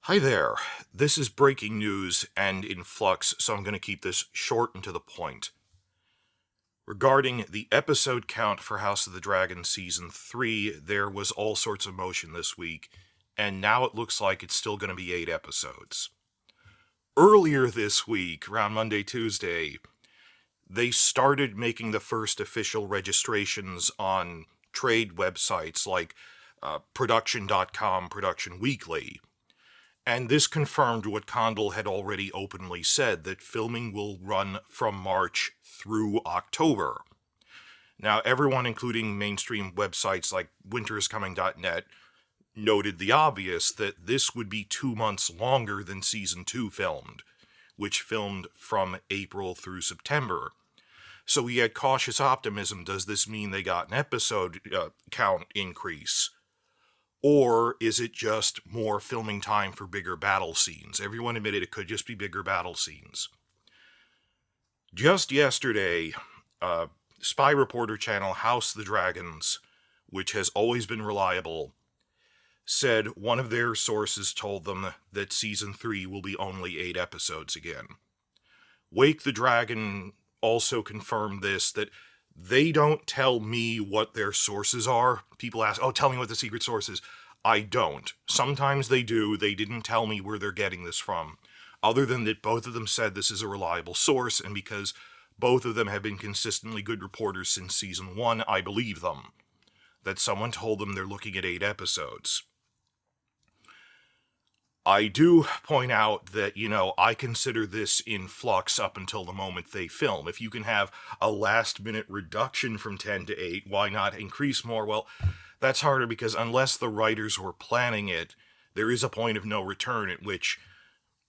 Hi there. This is breaking news and in flux, so I'm going to keep this short and to the point. Regarding the episode count for House of the Dragon Season 3, there was all sorts of motion this week, and now it looks like it's still going to be 8 episodes. Earlier this week, around Monday, Tuesday, they started making the first official registrations on trade websites like Production.com, Production Weekly. And this confirmed what Condal had already openly said, that filming will run from March through October. Now, everyone, including mainstream websites like winteriscoming.net, noted the obvious, that this would be 2 months longer than Season 2 filmed, which filmed from April through September. So we had cautious optimism. Does this mean they got an episode count increase? Or is it just more filming time for bigger battle scenes? Everyone admitted it could just be bigger battle scenes. Just yesterday, spy reporter channel House of the Dragons, which has always been reliable, said one of their sources told them that Season 3 will be only 8 episodes again. Wake the Dragon also confirmed this, that they don't tell me what their sources are. People ask, tell me what the secret source is. I don't. Sometimes they do. They didn't tell me where they're getting this from. Other than that, both of them said this is a reliable source, and because both of them have been consistently good reporters since Season 1, I believe them. That someone told them they're looking at 8 episodes. I do point out that, I consider this in flux up until the moment they film. If you can have a last-minute reduction from 10 to 8, why not increase more? Well, that's harder because unless the writers were planning it, there is a point of no return at which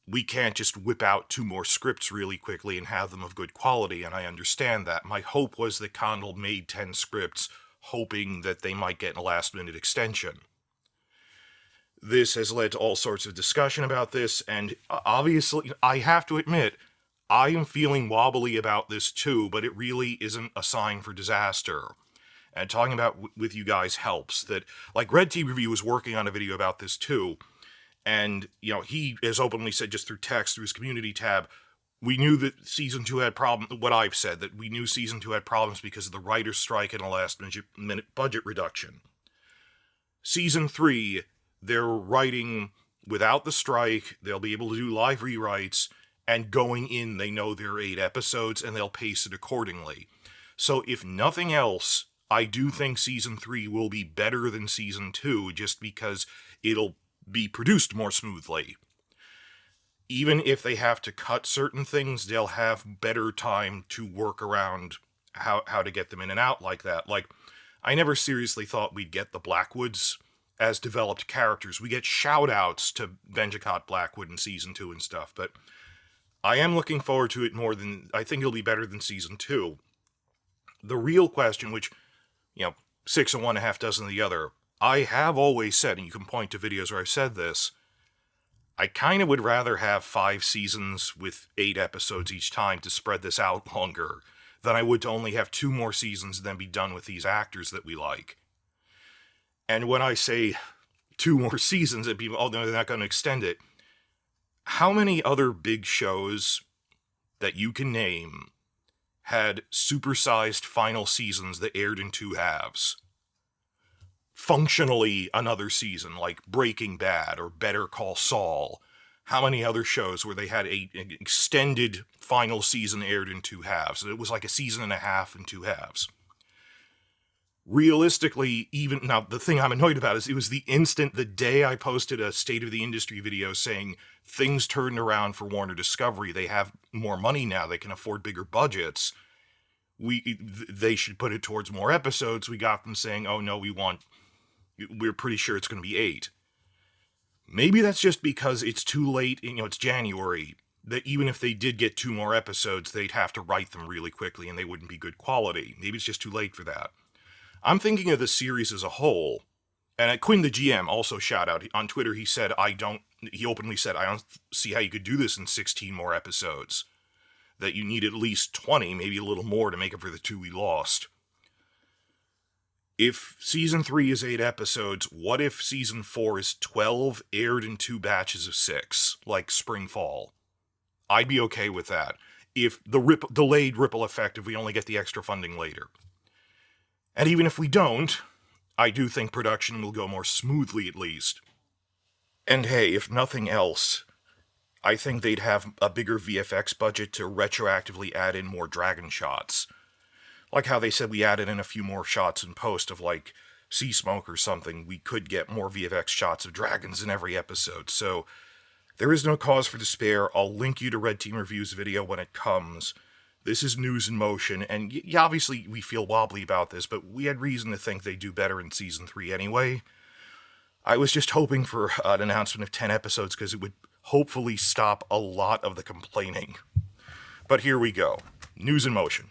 we can't just whip out 2 more scripts really quickly and have them of good quality, and I understand that. My hope was that Condal made 10 scripts, hoping that they might get a last-minute extension. This has led to all sorts of discussion about this, and obviously, I have to admit, I am feeling wobbly about this too, but it really isn't a sign for disaster. And talking about with you guys helps. That, like, Red Tea Review was working on a video about this too, and, he has openly said just through text, through his community tab, we knew that Season 2 had problems, what I've said, that we knew Season 2 had problems because of the writer's strike and a last-minute budget reduction. Season 3, they're writing without the strike, they'll be able to do live rewrites, and going in, they know there are 8 episodes, and they'll pace it accordingly. So if nothing else, I do think Season 3 will be better than Season 2, just because it'll be produced more smoothly. Even if they have to cut certain things, they'll have better time to work around how to get them in and out like that. Like, I never seriously thought we'd get the Blackwoods as developed characters. We get shout-outs to Benjamin Blackwood in Season 2 and stuff, but I am looking forward to it more than... I think it'll be better than Season 2. The real question, which, 6 of one, a half dozen of the other, I have always said, and you can point to videos where I've said this, I kind of would rather have 5 seasons with 8 episodes each time to spread this out longer than I would to only have 2 more seasons and then be done with these actors that we like. And when I say 2 more seasons, and people, they're not going to extend it, how many other big shows that you can name had supersized final seasons that aired in 2 halves? Functionally another season, like Breaking Bad or Better Call Saul. How many other shows where they had an extended final season aired in 2 halves? It was like a season and a half in 2 halves. Realistically, even now, the thing I'm annoyed about is it was the day I posted a State of the Industry video saying things turned around for Warner Discovery. They have more money now. They can afford bigger budgets. They should put it towards more episodes. We got them saying, oh no, we're pretty sure it's going to be 8. Maybe that's just because it's too late, it's January, that even if they did get 2 more episodes, they'd have to write them really quickly and they wouldn't be good quality. Maybe it's just too late for that. I'm thinking of the series as a whole, and Quinn the GM also shout out on Twitter. He openly said, I don't see how you could do this in 16 more episodes. That you need at least 20, maybe a little more to make up for the 2 we lost. If season 3 is 8 episodes, what if season 4 is 12 aired in 2 batches of 6, like spring fall? I'd be okay with that. If the delayed ripple effect, if we only get the extra funding later. And even if we don't, I do think production will go more smoothly at least. And hey, if nothing else, I think they'd have a bigger VFX budget to retroactively add in more dragon shots. Like how they said we added in a few more shots in post of like sea smoke or something, we could get more VFX shots of dragons in every episode. So there is no cause for despair. I'll link you to Red Team Review's video when it comes. This is news in motion, and obviously we feel wobbly about this, but we had reason to think they'd do better in Season 3 anyway. I was just hoping for an announcement of 10 episodes because it would hopefully stop a lot of the complaining. But here we go. News in motion.